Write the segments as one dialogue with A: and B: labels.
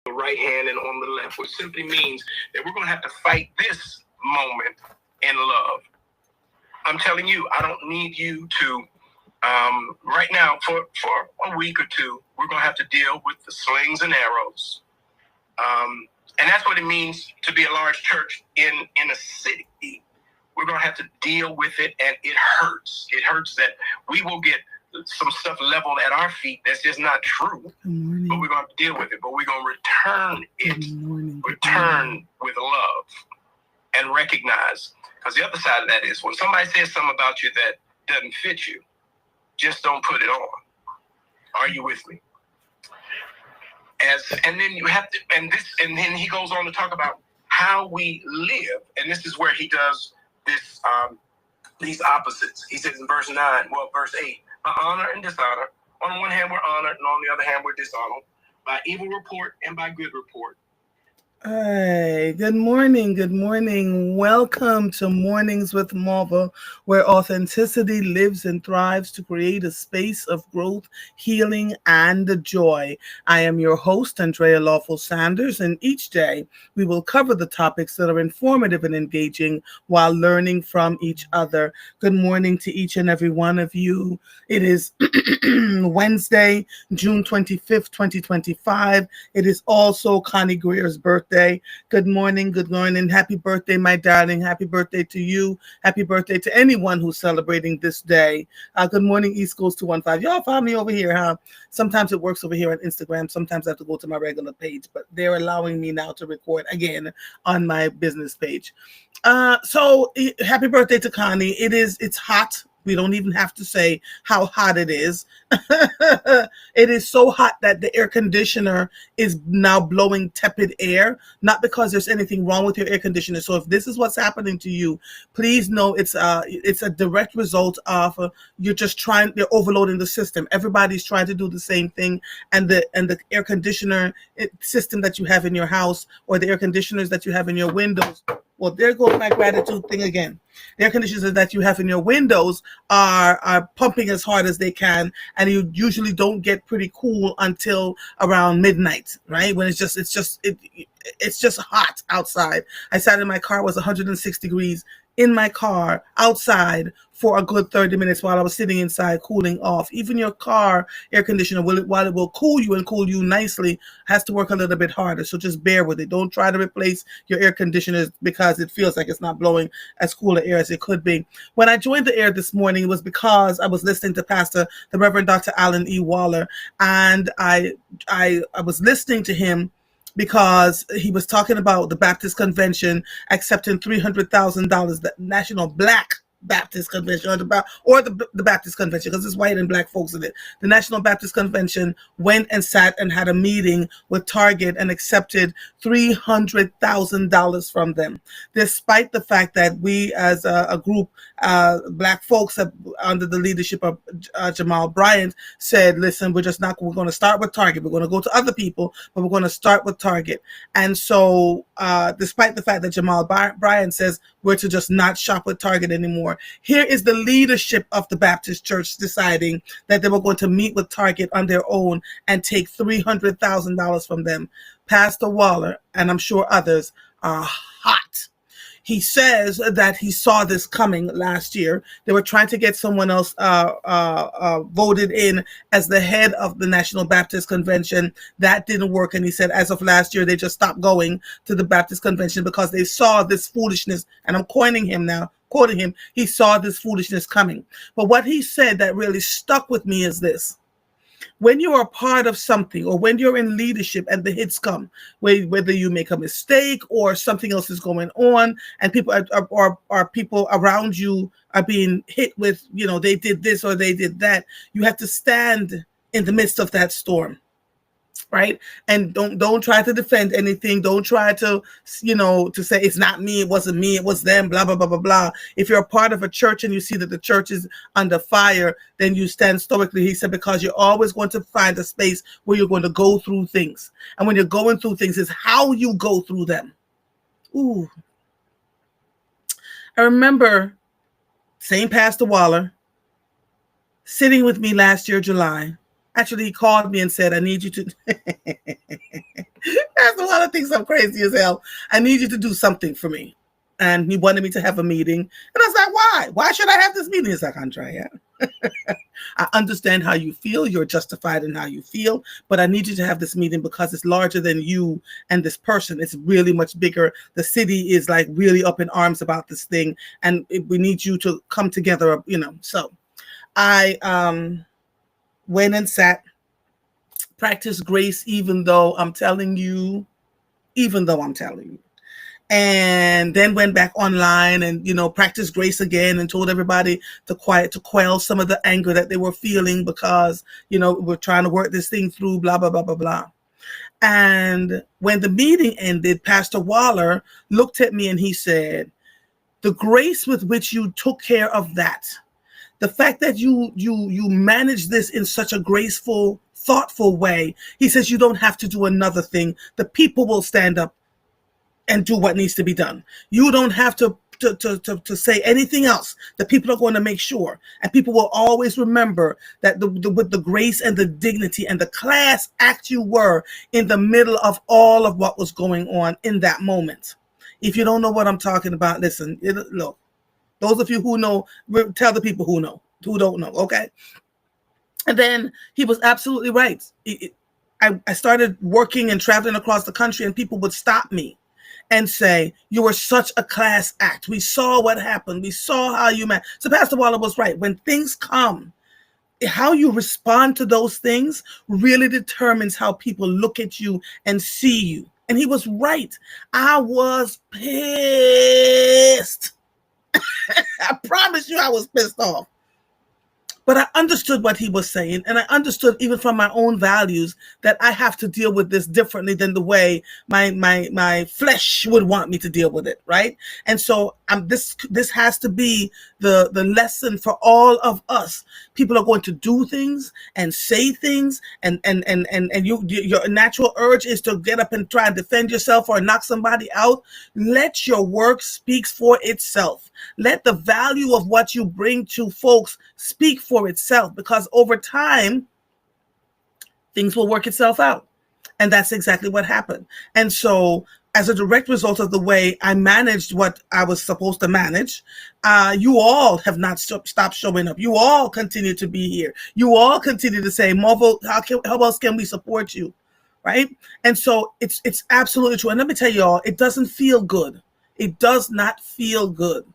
A: the right hand and on the left, which simply means that we're going to have to fight this moment in love. I'm telling you, I don't need you to, right now, for a week or two, we're going to have to deal with the slings and arrows. And that's what it means to be a large church in a city. We're going to have to deal with it, and it hurts. It hurts that we will get some stuff leveled at our feet that's just not true. But we're going to deal with it. But we're going to return it. Return with love and recognize. Because the other side of that is when somebody says something about you that doesn't fit you, just don't put it on. Are you with me? And then you have to, and then he goes on to talk about how we live. And this is where he does this, these opposites. He says in verse 8, by honor and dishonor. On one hand, we're honored, and on the other hand, we're dishonored. By evil report and by good report.
B: Hey, good morning. Good morning. Welcome to Mornings with Marva, where authenticity lives and thrives to create a space of growth, healing, and joy. I am your host, Andrea Lawful Sanders, and each day we will cover the topics that are informative and engaging while learning from each other. Good morning to each and every one of you. It is Wednesday, June 25th, 2025. It is also Connie Greer's birthday. Good morning. Happy birthday, my darling. Happy birthday to you. Happy birthday to anyone who's celebrating this day. Good morning, East Coast 215. Y'all find me over here, huh? Sometimes it works over here on Instagram. Sometimes I have to go to my regular page, but they're allowing me now to record again on my business page. So happy birthday to Connie. It's hot. We don't even have to say how hot it is. It is so hot that the air conditioner is now blowing tepid air, not because there's anything wrong with your air conditioner. So if this is what's happening to you, please know it's a direct result of you're overloading the system. Everybody's trying to do the same thing, and the air conditioner system that you have in your house, or the air conditioners that you have in your windows. Well, there goes my gratitude thing again. The air conditioners that you have in your windows are pumping as hard as they can, and you usually don't get pretty cool until around midnight, right? When it's just hot outside. I sat in my car, it was 106 degrees in my car outside for a good 30 minutes while I was sitting inside cooling off. Even your car air conditioner, while it will cool you and cool you nicely, has to work a little bit harder. So just bear with it. Don't try to replace your air conditioners because it feels like it's not blowing as cool an air as it could be. When I joined the air this morning, it was because I was listening to the Reverend Dr. Alan E. Waller, and I was listening to him because he was talking about the Baptist Convention accepting $300,000, the National Black Baptist Convention, or the Baptist Convention, because it's white and black folks in it. The National Baptist Convention went and sat and had a meeting with Target and accepted $300,000 from them, despite the fact that we as a group, black folks under the leadership of Jamal Bryant said, listen, we're going to start with Target. We're going to go to other people, but we're going to start with Target. And so despite the fact that Jamal Bryant says we're to just not shop with Target anymore, here is the leadership of the Baptist Church deciding that they were going to meet with Target on their own and take $300,000 from them. Pastor Waller, and I'm sure others, are hot. He says that he saw this coming last year. They were trying to get someone else voted in as the head of the National Baptist Convention. That didn't work. And he said as of last year, they just stopped going to the Baptist Convention because they saw this foolishness. And I'm quoting him, he saw this foolishness coming. But what he said that really stuck with me is this. When you are part of something, or when you're in leadership and the hits come, whether you make a mistake or something else is going on, and people are people around you are being hit with, they did this or they did that, you have to stand in the midst of that storm. Right? And don't try to defend anything. Don't try to, to say it's not me, it wasn't me, it was them, blah, blah, blah, blah, blah. If you're a part of a church and you see that the church is under fire, then you stand stoically, he said, because you're always going to find a space where you're going to go through things. And when you're going through things, it's how you go through them. Ooh. I remember same Pastor Waller sitting with me last year, July. Actually, he called me and said, I need you to Pastor Waller thinks I'm crazy as hell. I need you to do something for me. And he wanted me to have a meeting. And I was like, why? Why should I have this meeting? He's like, Andrea, I understand how you feel. You're justified in how you feel. But I need you to have this meeting because it's larger than you and this person. It's really much bigger. The city is like really up in arms about this thing. And we need you to come together, you know. So I went and sat, practiced grace, even though I'm telling you, and then went back online and, you know, practiced grace again and told everybody to quell some of the anger that they were feeling because, you know, we're trying to work this thing through, blah, blah, blah, blah, blah. And when the meeting ended, Pastor Waller looked at me and he said, the grace with which you took care of that, the fact that you manage this in such a graceful, thoughtful way, he says, you don't have to do another thing. The people will stand up and do what needs to be done. You don't have to say anything else. The people are going to make sure, and people will always remember that with the grace and the dignity and the class act you were in the middle of all of what was going on in that moment. If you don't know what I'm talking about, listen, look, those of you who know, tell the people who know, who don't know, okay? And then he was absolutely right. I started working and traveling across the country, and people would stop me and say, you were such a class act. We saw what happened. We saw how you met. So Pastor Waller was right. When things come, how you respond to those things really determines how people look at you and see you. And he was right. I was pissed. I promise you I was pissed off. But I understood what he was saying, and I understood even from my own values that I have to deal with this differently than the way my flesh would want me to deal with it, right? And so this has to be the lesson for all of us. People are going to do things and say things, and your natural urge is to get up and try and defend yourself or knock somebody out. Let your work speak for itself. Let the value of what you bring to folks speak for itself, because over time, things will work itself out. And that's exactly what happened. And so as a direct result of the way I managed what I was supposed to manage, you all have not stopped showing up. You all continue to be here. You all continue to say, Marvel, how else can we support you? Right? And so it's absolutely true. And let me tell you all, it doesn't feel good. It does not feel good.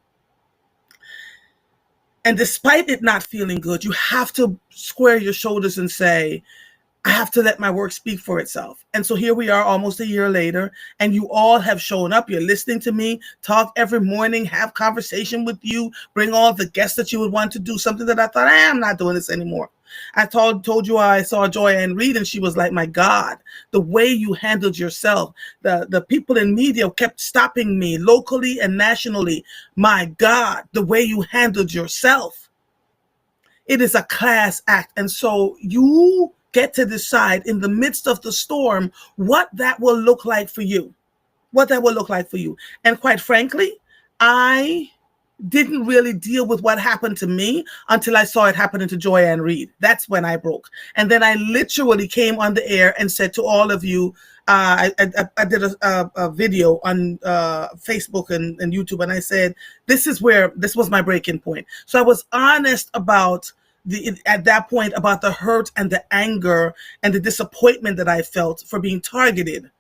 B: And despite it not feeling good, you have to square your shoulders and say, I have to let my work speak for itself. And so here we are almost a year later, and you all have shown up. You're listening to me talk every morning, have conversation with you, bring all the guests that you would want to do, something that I thought, I'm not doing this anymore. I told you I saw Joy-Ann Reid, and she was like, my God, the way you handled yourself. The people in media kept stopping me locally and nationally. My God, the way you handled yourself. It is a class act. And so you get to decide in the midst of the storm what that will look like for you. What that will look like for you. And quite frankly, I didn't really deal with what happened to me until I saw it happening to Joy-Ann Reid. That's when I broke. And then I literally came on the air and said to all of you, I did a video on Facebook and YouTube, and I said, this was my breaking point. So I was honest about at that point about the hurt and the anger and the disappointment that I felt for being targeted,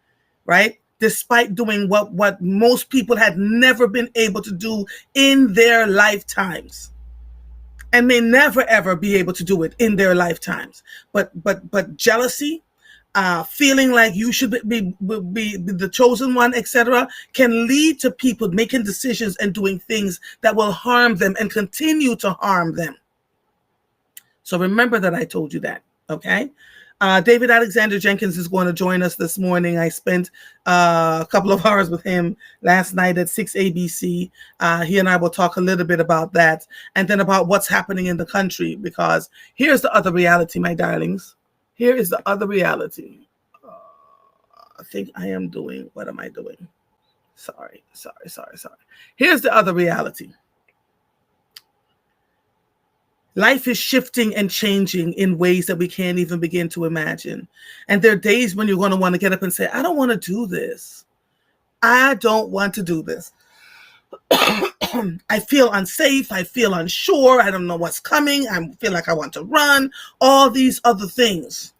B: right? Despite doing what most people had never been able to do in their lifetimes, and may never ever be able to do it in their lifetimes. But jealousy, feeling like you should be the chosen one, etc., can lead to people making decisions and doing things that will harm them and continue to harm them. So remember that I told you that, okay? David Alexander Jenkins is going to join us this morning. I spent a couple of hours with him last night at 6 ABC. He and I will talk a little bit about that, and then about what's happening in the country, because here's the other reality, my darlings. Here is the other reality. I think I am doing, what am I doing? Sorry. Here's the other reality. Life is shifting and changing in ways that we can't even begin to imagine. And there are days when you're going to want to get up and say, I don't want to do this. I don't want to do this. I feel unsafe. I feel unsure. I don't know what's coming. I feel like I want to run. All these other things,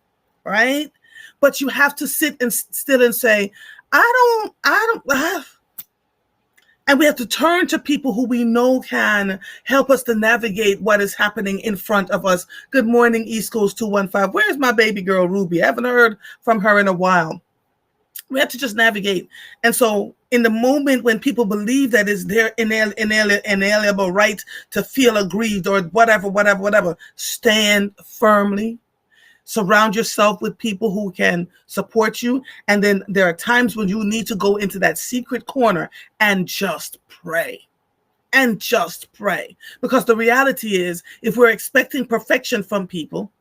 B: right? But you have to sit and still and say, I don't. And we have to turn to people who we know can help us to navigate what is happening in front of us. Good morning, East Coast 215. Where's my baby girl, Ruby? I haven't heard from her in a while. We have to just navigate. And so in the moment when people believe that it's their inalienable right to feel aggrieved or whatever, stand firmly. Surround yourself with people who can support you. And then there are times when you need to go into that secret corner and just pray. And just pray. Because the reality is, if we're expecting perfection from people,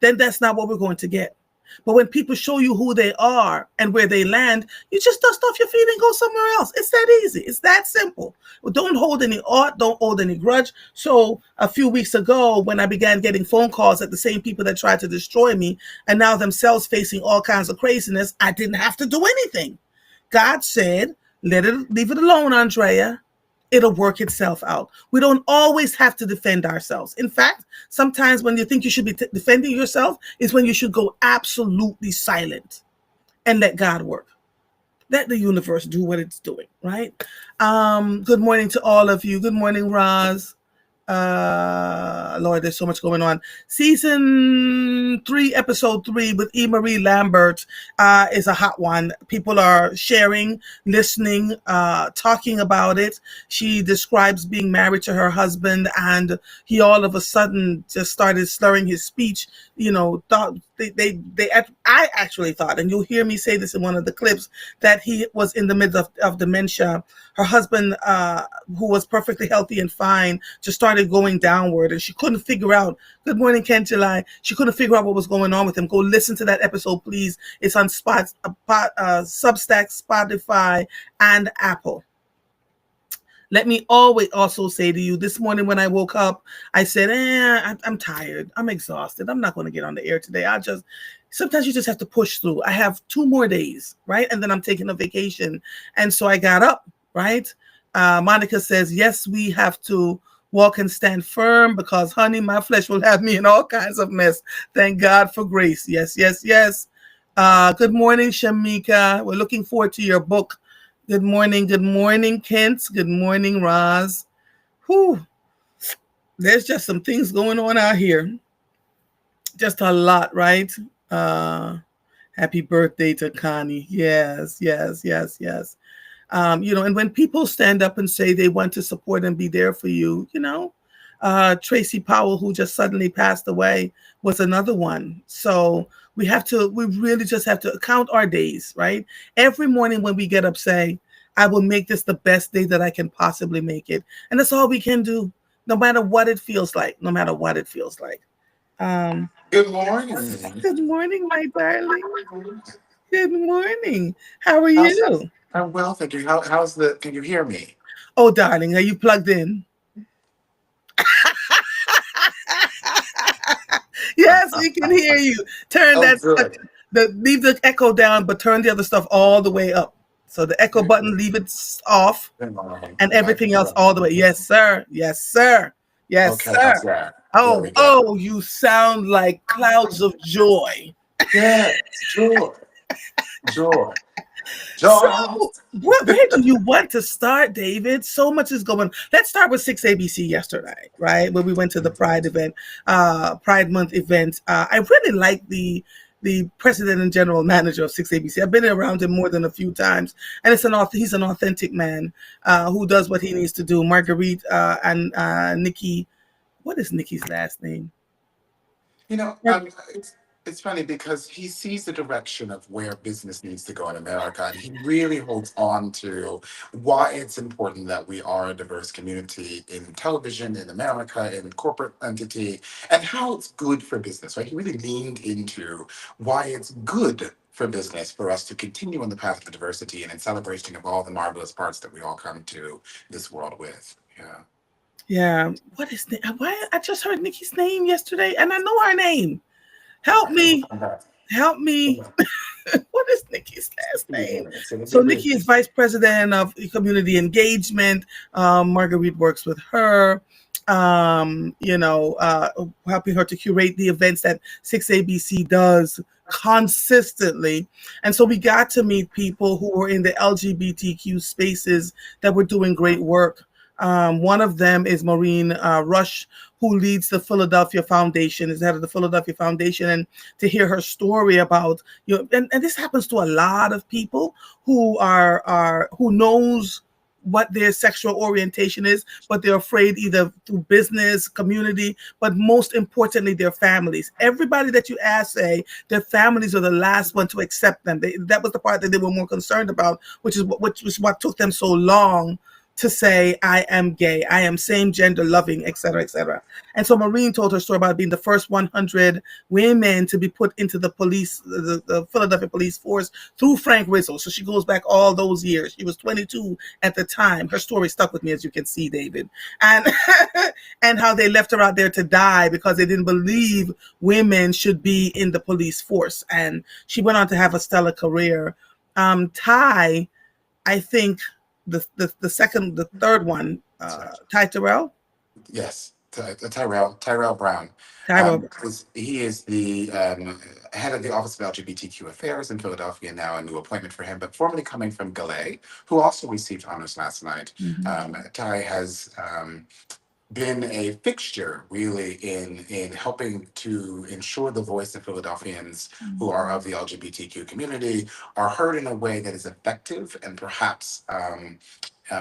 B: then that's not what we're going to get. But when people show you who they are and where they land, you just dust off your feet and go somewhere else. It's that easy. It's that simple. Don't hold any ought, don't hold any grudge. So a few weeks ago, when I began getting phone calls at the same people that tried to destroy me and now themselves facing all kinds of craziness, I didn't have to do anything. God said, leave it alone, Andrea. It'll work itself out. We don't always have to defend ourselves. In fact, sometimes when you think you should be defending yourself is when you should go absolutely silent and let God work. Let the universe do what it's doing, right? Good morning to all of you. Good morning, Roz. Lord, there's so much going on. Season 3, episode 3 with E. Marie Lambert is a hot one. People are sharing, listening, talking about it. She describes being married to her husband, and he all of a sudden just started slurring his speech. You know, I actually thought, and you'll hear me say this in one of the clips, that he was in the midst of dementia. Her husband, who was perfectly healthy and fine, just started going downward, and she couldn't figure out. Good morning, Kent July. She couldn't figure out what was going on with him. Go listen to that episode, please. It's on Substack, Spotify, and Apple. Let me always also say to you, this morning when I woke up, I said, I'm tired. I'm exhausted. I'm not going to get on the air today. Sometimes you just have to push through. I have 2 more days, right? And then I'm taking a vacation. And so I got up, right? Monica says, yes, we have to walk and stand firm because, honey, my flesh will have me in all kinds of mess. Thank God for grace. Yes, yes, yes. Good morning, Shamika. We're looking forward to your book. Good morning, Kent. Good morning, Roz. Whew. There's just some things going on out here. Just a lot, right? Happy birthday to Connie. Yes, yes, yes, yes. And when people stand up and say they want to support and be there for you, Tracy Powell, who just suddenly passed away, was another one. So we really just have to count our days, right? Every morning when we get up, say, I will make this the best day that I can possibly make it. And that's all we can do, no matter what it feels like,
C: Good morning.
B: Good morning, my darling. Good morning. How are
C: How's
B: you?
C: I'm well, thank you. Can you hear me?
B: Oh, darling, are you plugged in? Yes, we can hear you. Turn
C: Oh,
B: that
C: good.
B: leave the echo down, but turn the other stuff all the way up. So the echo button, leave it off, and
C: If I
B: everything else
C: can.
B: all the way. Yes, sir. Yes, sir. Yes,
C: Okay, how's
B: sir.
C: that? There
B: Oh,
C: we go.
B: you sound like clouds of joy.
C: Yes, joy, joy,
B: So,
C: joy.
B: where do you want to start, David? So much is going. Let's start with 6ABC yesterday, right? When we went to the Pride event, Pride Month event. I really like the president and general manager of 6ABC. I've been around him more than a few times, and he's an authentic man who does what he needs to do. Marguerite and Nikki. What is Nikki's last name?
C: You know,
B: Mar-
C: um, it's it's funny because he sees the direction of where business needs to go in America, and he really holds on to why it's important that we are a diverse community in television, in America, in corporate entity, and how it's good for business. Right? He really leaned into why it's good for business for us to continue on the path of diversity and in celebration of all the marvelous parts that we all come to this world with. Yeah.
B: Yeah. What is the why I just heard Nikki's name yesterday and I know her name. Help me. Help me. What is Nikki's last name? So Nikki is vice president of community engagement. Marguerite works with her, helping her to curate the events that 6ABC does consistently. And so we got to meet people who were in the LGBTQ spaces that were doing great work. One of them is Maureen Rush, who leads the Philadelphia Foundation, is head of the Philadelphia Foundation. And to hear her story about, and this happens to a lot of people who knows what their sexual orientation is, but they're afraid either through business, community, but most importantly, their families. Everybody that you ask say their families are the last one to accept them. That was the part that they were more concerned about, which was what took them so long to say, I am gay, I am same gender loving, etc., etc. And so Maureen told her story about being the first 100 women to be put into the police, the Philadelphia police force through Frank Rizzo. So she goes back all those years. She was 22 at the time. Her story stuck with me, as you can see, David. And and how they left her out there to die because they didn't believe women should be in the police force. And she went on to have a stellar career. Ty, I think the third one, Ty Terrell.
C: Yes, Tyrell Brown.
B: Tyrell.
C: He is the head of the Office of LGBTQ Affairs in Philadelphia now, a new appointment for him, but formerly coming from Galay, who also received honors last night.
B: Mhm.
C: Ty has been a fixture really in helping to ensure the voice of Philadelphians who are of the LGBTQ community are heard in a way that is effective and perhaps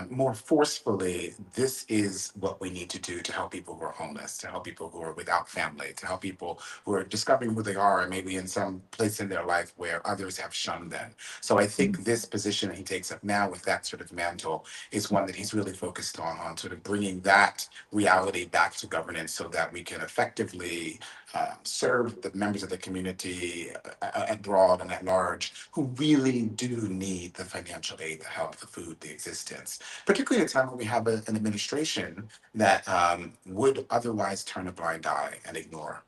C: more forcefully, this is what we need to do to help people who are homeless, to help people who are without family, to help people who are discovering who they are and maybe in some place in their life where others have shunned them. So I think this position that he takes up now with that sort of mantle is one that he's really focused on sort of bringing that reality back to governance so that we can effectively serve the members of the community at broad and at large who really do need the financial aid, the help, the food, the existence, particularly at a time when we have an administration that would otherwise turn a blind eye and ignore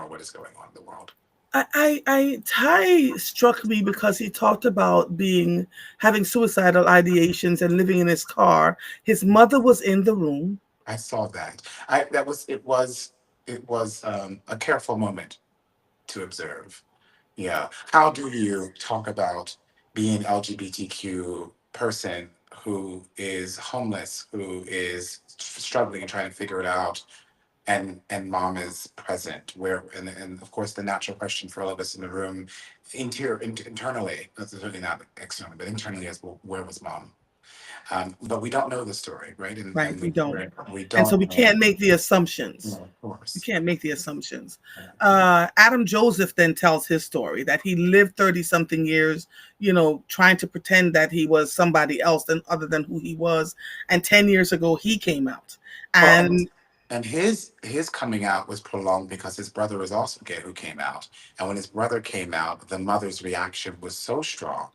C: what is going on in the world.
B: Ty struck me because he talked about having suicidal ideations and living in his car. His mother was in the room.
C: I saw that. It was a careful moment to observe. Yeah. How do you talk about being LGBTQ person who is homeless, who is struggling and trying to figure it out, and mom is present? Where and of course the natural question for all of us in the room, internally, that's certainly not externally, but internally is, well, where was mom? But we don't know the story, right? And
B: Right, we don't.
C: we
B: And so
C: don't
B: we
C: know.
B: can't make the assumptions.
C: No, of
B: We
C: course.
B: can't make the assumptions. Adam Joseph then tells his story that he lived 30 something years, trying to pretend that he was somebody else than other than who he was. And 10 years ago, he came out.
C: Well,
B: And
C: and his coming out was prolonged because his brother was also gay who came out. And when his brother came out, the mother's reaction was so strong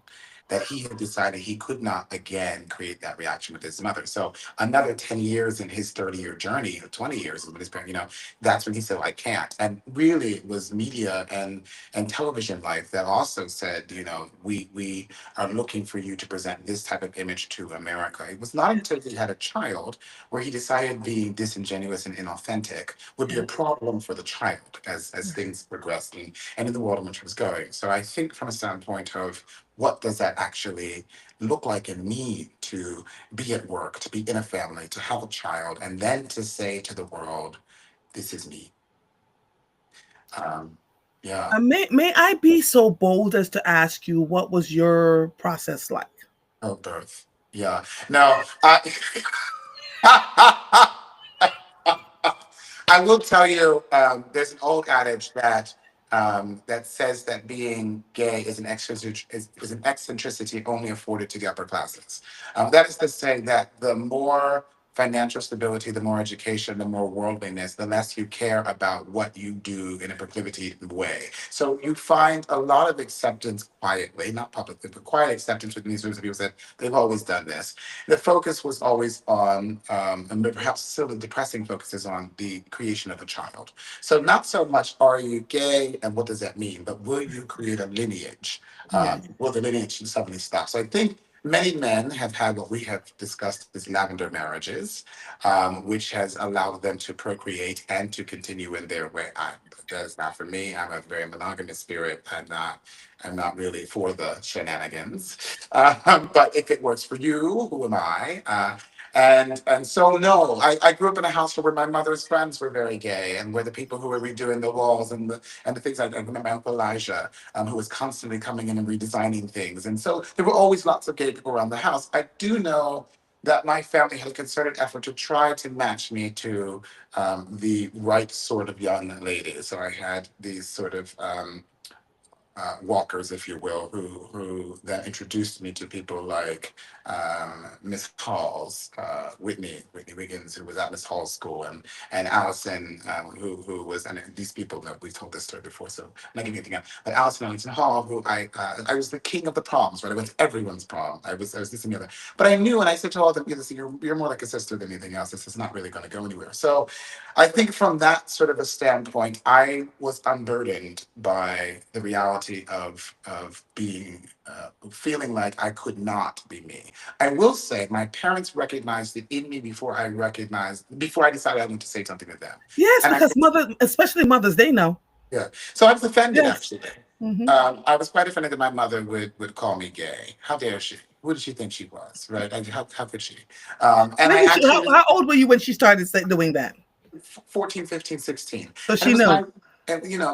C: that he had decided he could not again create that reaction with his mother. So another 10 years in his 30-year journey, or 20 years with his parent, that's when he said, I can't. And really it was media and television life that also said, we are looking for you to present this type of image to America. It was not until he had a child where he decided being disingenuous and inauthentic would be a problem for the child as things progressed and in the world in which it was going. So I think from a standpoint of what does that actually look like and mean to be at work, to be in a family, to have a child, and then to say to the world, this is me. Um, yeah.
B: may I be so bold as to ask you, what was your process like?
C: Oh, birth. Yeah. No, I will tell you, there's an old adage that says that being gay is an eccentricity only afforded to the upper classes. That is to say that the more financial stability, the more education, the more worldliness, the less you care about what you do in a proclivity way. So you find a lot of acceptance quietly, not publicly, but quiet acceptance within these groups of people that they've always done this. The focus was always on, and perhaps still the depressing focus is on the creation of a child. So not so much are you gay and what does that mean, but will you create a lineage?
B: Yes.
C: Will the lineage suddenly stop? So I think many men have had what we have discussed as lavender marriages, which has allowed them to procreate and to continue in their way. That is not for me. I'm a very monogamous spirit. I'm not really for the shenanigans. But if it works for you, who am I? And so no, I grew up in a household where my mother's friends were very gay, and where the people who were redoing the walls and the things I remember my Uncle Elijah, who was constantly coming in and redesigning things. And so there were always lots of gay people around the house. I do know that my family had a concerted effort to try to match me to the right sort of young lady. So I had these sort of walkers, if you will, who then introduced me to people like Miss Hall's, Whitney Wiggins, who was at Miss Hall's school, and Allison, who was, and these people know we've told this story before, so I'm not giving anything up. But Allison Hall, who I was the king of the proms, right? I went to everyone's prom. I was this and the other. But I knew, and I said to all of them, listen, you're more like a sister than anything else. This is not really going to go anywhere. So I think from that sort of a standpoint, I was unburdened by the reality of being feeling like I could not be me. I will say my parents recognized it in me before I decided I wanted to say something to them.
B: Yes,
C: And I
B: because mother, especially mothers, they know.
C: yeah, so I was offended
B: Yes.
C: actually.
B: Hmm.
C: I was quite offended that my mother would call me gay. How dare she? Who did she think she was? Right? How could she? And I
B: When did she,
C: actually
B: how old were you when she started doing that?
C: 14, 15, 16.
B: So
C: And it
B: she
C: was
B: knows.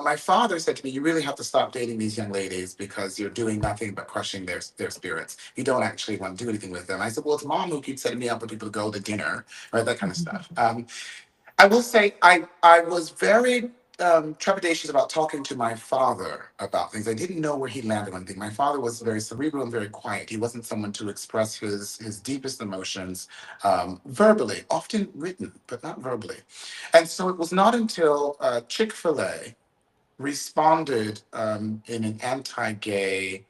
C: my father said to me, you really have to stop dating these young ladies because you're doing nothing but crushing their spirits. You don't actually want to do anything with them. I said, well, it's mom who keeps setting me up with people to go to dinner, right? That kind of stuff. I will say I was very trepidatious about talking to my father about things. I didn't know where he landed on things. My father was very cerebral and very quiet. He wasn't someone to express his deepest emotions verbally, often written, but not verbally. And so it was not until Chick-fil-A responded in an anti-gay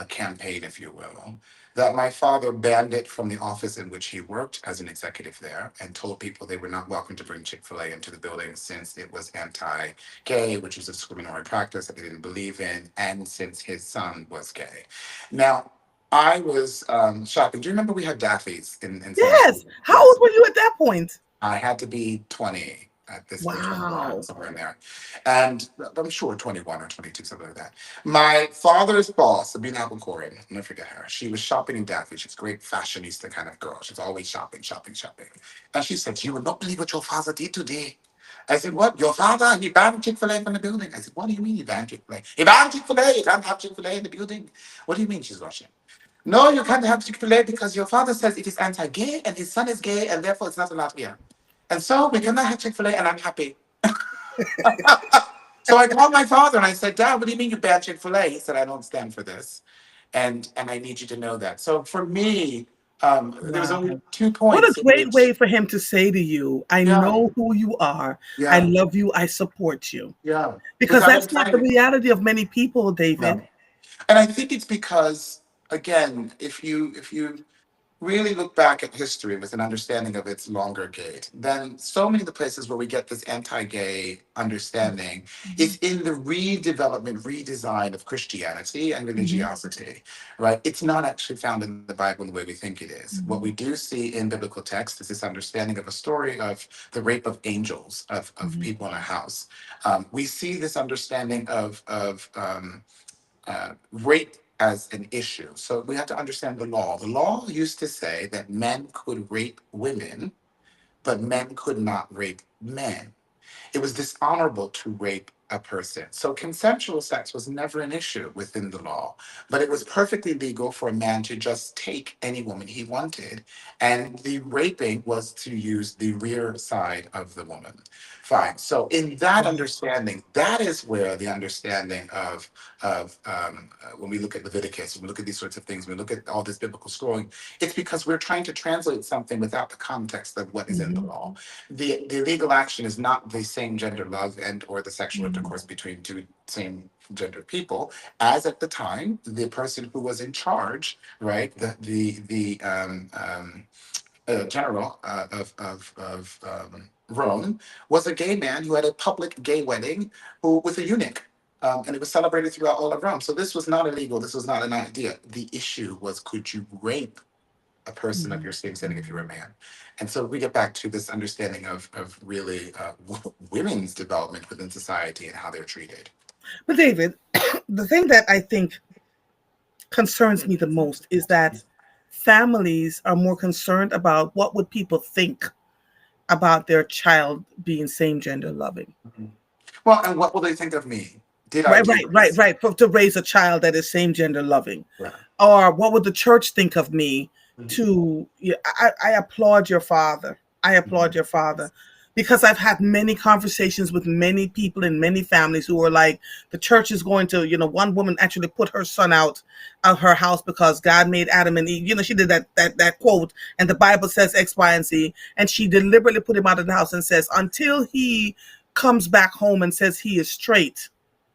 C: campaign, if you will, that my father banned it from the office in which he worked as an executive there and told people they were not welcome to bring Chick-fil-A into the building since it was anti-gay, which was a discriminatory practice that they didn't believe in, and since his son was gay. Now, I was shopping. Do you remember we had Daffy's in Center
B: Yes.
C: City?
B: How old
C: Yes.
B: were you at that point?
C: I had to be 20 at this point, 21,
B: Wow.
C: somewhere in there. And I'm sure 21 or 22, something like that. My father's boss, Sabine Applecorin, I'll never forget her. She was shopping in Daffy. She's a great fashionista kind of girl. She's always shopping, shopping, shopping. And she said, you will not believe what your father did today. I said, what? Your father? He banned Chick-fil-A from the building. I said, what do you mean he banned Chick-fil-A? He banned Chick-fil-A. You can't have Chick-fil-A in the building. What do you mean? She's Russian. No, you can't have Chick-fil-A because your father says it is anti-gay and his son is gay and therefore it's not allowed here. And so we cannot have Chick-fil-A and I'm happy. So I called my father and I said, Dad, what do you mean you banned Chick-fil-A? He said, I don't stand for this. And I need you to know that. So for me, there was
B: Wow.
C: only two
B: What a
C: points in
B: great
C: which,
B: way for him to say to you, I
C: yeah,
B: know who you are. I
C: yeah,
B: love you. I support you.
C: yeah.
B: Because
C: Without
B: that's
C: him
B: not the
C: saying it.
B: reality of many people,
C: Yeah.
B: David.
C: And I think it's because, again, if you really look back at history with an understanding of its longer gate, then so many of the places where we get this anti-gay understanding is in the redevelopment, redesign of Christianity and
B: Mhm.
C: religiosity, right? It's not actually found in the Bible in the way we think it is. What we
B: Mhm.
C: do see in biblical text is this understanding of a story of the rape of angels, of
B: Mhm.
C: people in a house. We see this understanding of rape as an issue. So we have to understand the law. The law used to say that men could rape women, but men could not rape men. It was dishonorable to rape a person. So consensual sex was never an issue within the law, but it was perfectly legal for a man to just take any woman he wanted. And the raping was to use the rear side of the woman. Fine. So in that understanding, that is where the understanding of when we look at Leviticus, when we look at these sorts of things, when we look at all this biblical scrolling, it's because we're trying to translate something without the context of what is in the
B: Mhm.
C: law. The legal action is not the same gender love and or the sexual
B: Mhm.
C: intercourse between two same gender people, as at the time the person who was in charge, right? The general of Rome was a gay man who had a public gay wedding who with a eunuch. And it was celebrated throughout all of Rome. So this was not illegal. This was not an idea. The issue was, could you rape a person of
B: Mhm.
C: your same standing if you're a man? And so we get back to this understanding of really women's development within society and how they're treated.
B: But David, the thing that I think concerns me the most is that families are more concerned about what would people think about their child being same gender loving.
C: Mhm. Well, and what will they think of me? Did I
B: Right,
C: do
B: right, right,
C: this?
B: right. To raise a child that is same gender loving.
C: Yeah.
B: Or what would the church think of me
C: Mhm.
B: to yeah, I applaud your father. I applaud
C: Mhm.
B: your father. Because I've had many conversations with many people in many families who are like, the church is going to, one woman actually put her son out of her house because God made Adam and Eve. She did that quote, and the Bible says X, Y, and Z. And she deliberately put him out of the house and says, until he comes back home and says he is straight,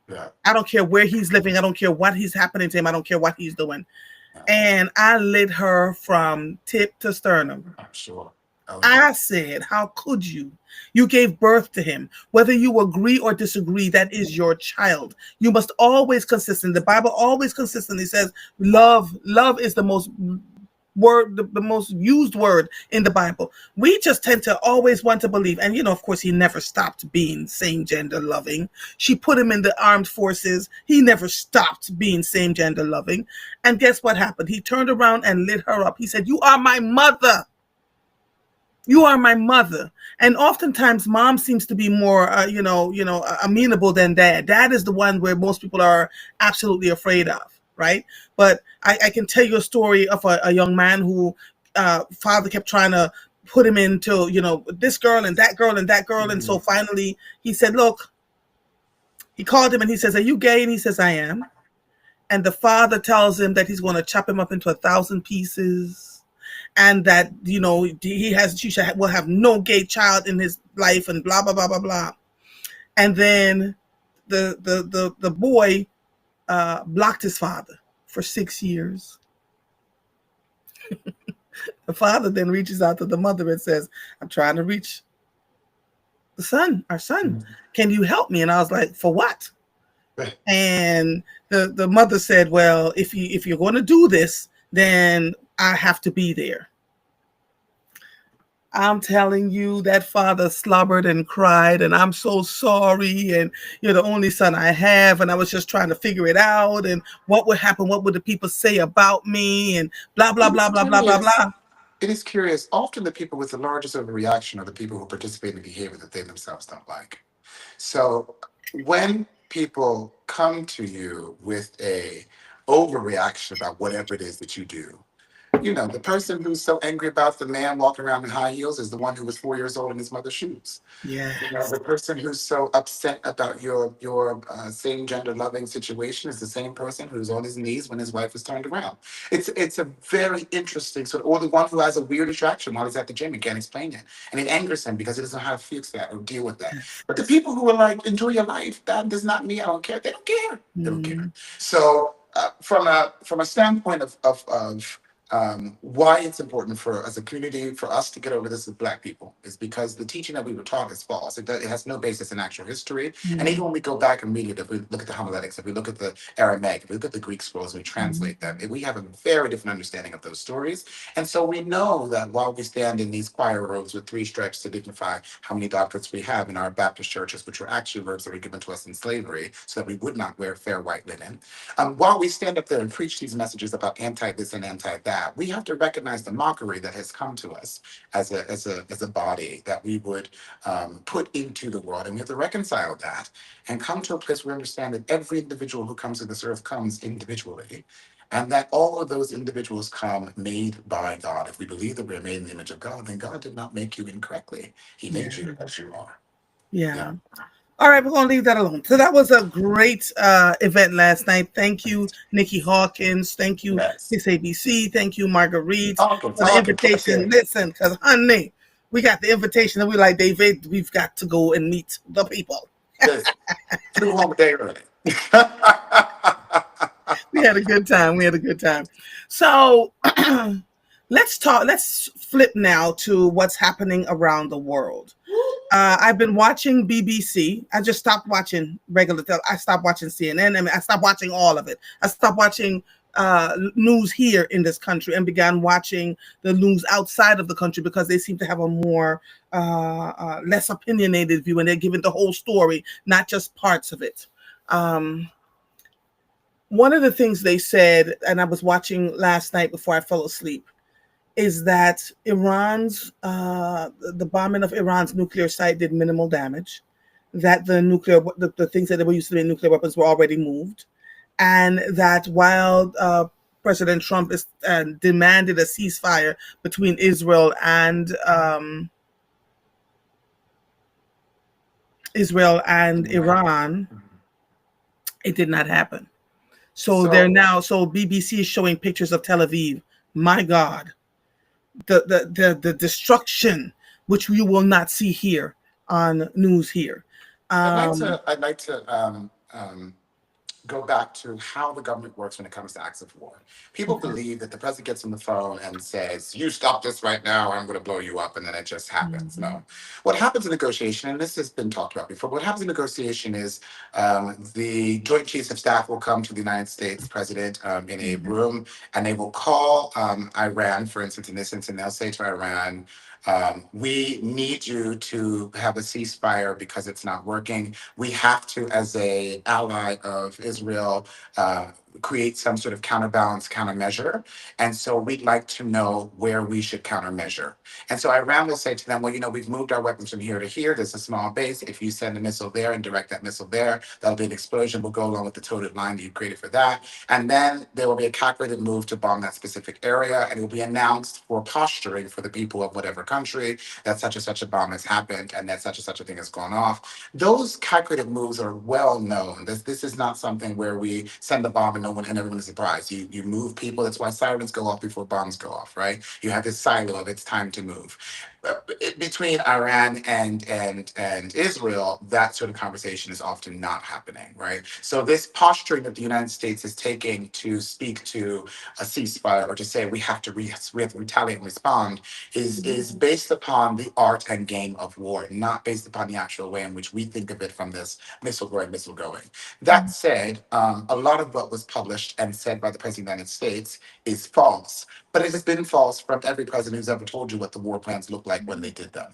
C: Yeah.
B: I don't care where he's living. I don't care what he's happening to him. I don't care what he's doing.
C: Yeah.
B: And I lit her from tip to sternum.
C: I'm sure. Oh yeah.
B: I said, how could you? You gave birth to him. Whether you agree or disagree, that is your child. You must always consistent. The Bible always consistently says love is the most word, the most used word in the Bible. We just tend to always want to believe, and of course, he never stopped being same gender loving. She put him in the armed forces. He never stopped being same gender loving. And guess what happened? He turned around and lit her up. He said, "You are my mother. You are my mother." And oftentimes mom seems to be more amenable than dad. Dad is the one where most people are absolutely afraid of, right? But I can tell you a story of a young man who father kept trying to put him into this girl and that girl and that girl. And so
C: Mhm.
B: finally he said, look, he called him and he says, "Are you gay?" And he says, "I am." And the father tells him that he's going to chop him up into 1,000 pieces, and that will have no gay child in his life, and blah blah blah blah blah. And then the boy blocked his father for 6 years. The father then reaches out to the mother and says, "I'm trying to reach our son.
C: Mhm.
B: Can you help me?" And I was like, "For what?" And the mother said, "Well, if you're going to do this, then I have to be there." I'm telling you, that father slobbered and cried, and I'm so sorry. And you're the only son I have, and I was just trying to figure it out. And what would happen? What would the people say about me? And blah blah
C: It
B: blah
C: is
B: blah blah blah
C: curious.
B: blah.
C: It is curious. Often the people with the largest overreaction are the people who participate in behavior that they themselves don't like. So when people come to you with a overreaction about whatever it is that you do, the person who's so angry about the man walking around in high heels is the one who was 4 years old in his mother's shoes.
B: Yes.
C: The person who's so upset about your same gender loving situation is the same person who's on his knees when his wife is turned around. It's a very interesting sort of, or the one who has a weird attraction while he's at the gym and can't explain it, and it angers him because he doesn't know how to fix that or deal with that.
B: Yes.
C: But the people who are like, enjoy your life, that does not mean I don't care. They don't care. They don't care.
B: Mm,
C: So from a standpoint of why it's important for as a community for us to get over this as Black people is because the teaching that we were taught is false. It has no basis in actual history. And even
B: mm,
C: when we go back and read it, if we look at the homiletics, if we look at the Aramaic, if we look at the Greek scrolls, we
B: mm,
C: translate them. We have a very different understanding of those stories. And so we know that while we stand in these choir robes with three stripes to dignify how many doctorates we have in our Baptist churches, which were actually robes that were given to us in slavery so that we would not wear fair white linen, while we stand up there and preach these messages about anti this and anti that, we have to recognize the mockery that has come to us as a body that we would put into the world, and we have to reconcile that and come to a place where we understand that every individual who comes to this earth comes individually. And that all of those individuals come made by God. If we believe that we're made in the image of God, then God did not make you incorrectly. He made
B: yeah.
C: you as you are.
B: Yeah. All right, we're gonna leave that alone. So that was a great event last night. Thank you, Nikki Hawkins. Thank you,
C: Yes.
B: Kiss ABC. Thank you, Marguerite,
C: Hawkins,
B: for the
C: Hawkins, that's
B: invitation.
C: it.
B: Listen, because honey, we got the invitation, and we like David. We've got to go and meet the people.
C: This flew home a day early.
B: We had a good time. We had a good time. So let's talk. Let's flip now to what's happening around the world. I've been watching BBC. I just stopped watching I stopped watching CNN. I mean, I stopped watching all of it. I stopped watching news here in this country and began watching the news outside of the country because they seem to have a more less opinionated view and they're giving the whole story, not just parts of it. Um, One of the things they said, and I was watching last night before I fell asleep, is that the bombing of Iran's nuclear site did minimal damage, that the things that were used to be nuclear weapons were already moved, and that while President Trump is demanded a ceasefire between Israel and Iran, it did not happen. So
C: So,
B: so BBC is showing pictures of Tel Aviv. My God, the destruction which we will not see here on news here. Um,
C: I'd like to go back to how the government works when it comes to acts of war. People
B: okay.
C: believe that the president gets on the phone and says, "You stop this right now, or I'm going to blow you up," and then it just happens.
B: Mhm.
C: No. What happens in negotiation, and this has been talked about before, what happens in negotiation is the Joint Chiefs of Staff will come to the United States president in a
B: Mhm.
C: room and they will call Iran, for instance, in this instance, they'll say to Iran, we need you to have a ceasefire because it's not working. We have to, as a ally of Israel, create some sort of counterbalance, countermeasure. And so we'd like to know where we should countermeasure. And so Iran will say to them, well, we've moved our weapons from here to here. There's a small base. If you send a missile there and direct that missile there, that'll be an explosion. We'll go along with the total line that you created for that. And then there will be a calculated move to bomb that specific area. And it will be announced for posturing for the people of whatever country that such and such a bomb has happened and that such a thing has gone off. Those calculated moves are well known. This is not something where we send the bomb and no one and everyone is surprised. You move people. That's why sirens go off before bombs go off, right? You have this silo of it's time to move. Between Iran and Israel, that sort of conversation is often not happening, right? So this posturing that the United States is taking to speak to a ceasefire or to say we have to retaliate and respond is based upon the art and game of war, not based upon the actual way in which we think of it from this missile going, missile going. That said, a lot of what was published and said by the President of the United States is false. But it has been false from every president who's ever told you what the war plans look like when they did them.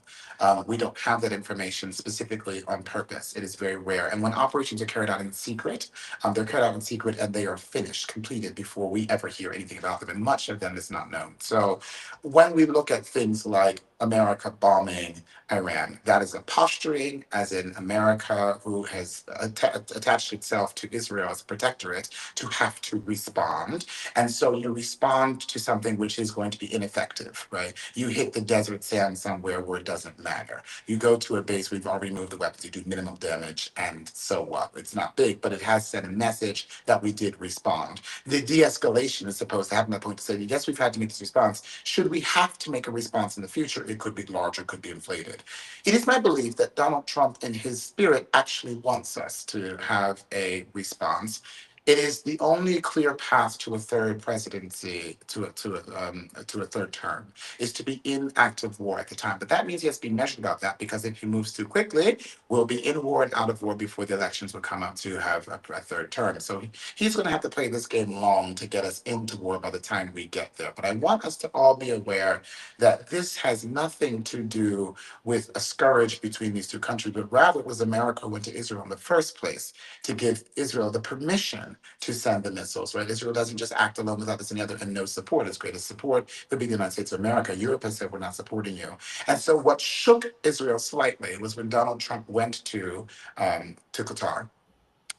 C: We don't have that information specifically on purpose. It is very rare. And when operations are carried out in secret, they're carried out in secret and they are finished, completed before we ever hear anything about them. And much of them is not known. So when we look at things like America bombing Iran, that is a posturing, as in America, who has attached itself to Israel as a protectorate, to have to respond. And so you respond to something which is going to be ineffective, right? You hit the desert sand somewhere where it doesn't matter. You go to a base where you've already moved the weapons, you do minimal damage, and so what? It's not big, but it has sent a message that we did respond. The de-escalation is supposed to happen at that point to say, yes, we've had to make this response. Should we have to make a response in the future, it could be larger, could be inflated. It is my belief that Donald Trump, in his spirit, actually wants us to have a response. It is the only clear path to a third presidency, to a third term, is to be in active war at the time. But that means he has to be measured about that because if he moves too quickly, we'll be in war and out of war before the elections will come up to have a third term. So he's going to have to play this game long to get us into war by the time we get there. But I want us to all be aware that this has nothing to do with a scourge between these two countries, but rather it was America who went to Israel in the first place to give Israel the permission to send the missiles, right? Israel doesn't just act alone without this and the other and no support. Its greatest support could be the United States of America. Europe has said we're not supporting you. And so what shook Israel slightly was when Donald Trump went to Qatar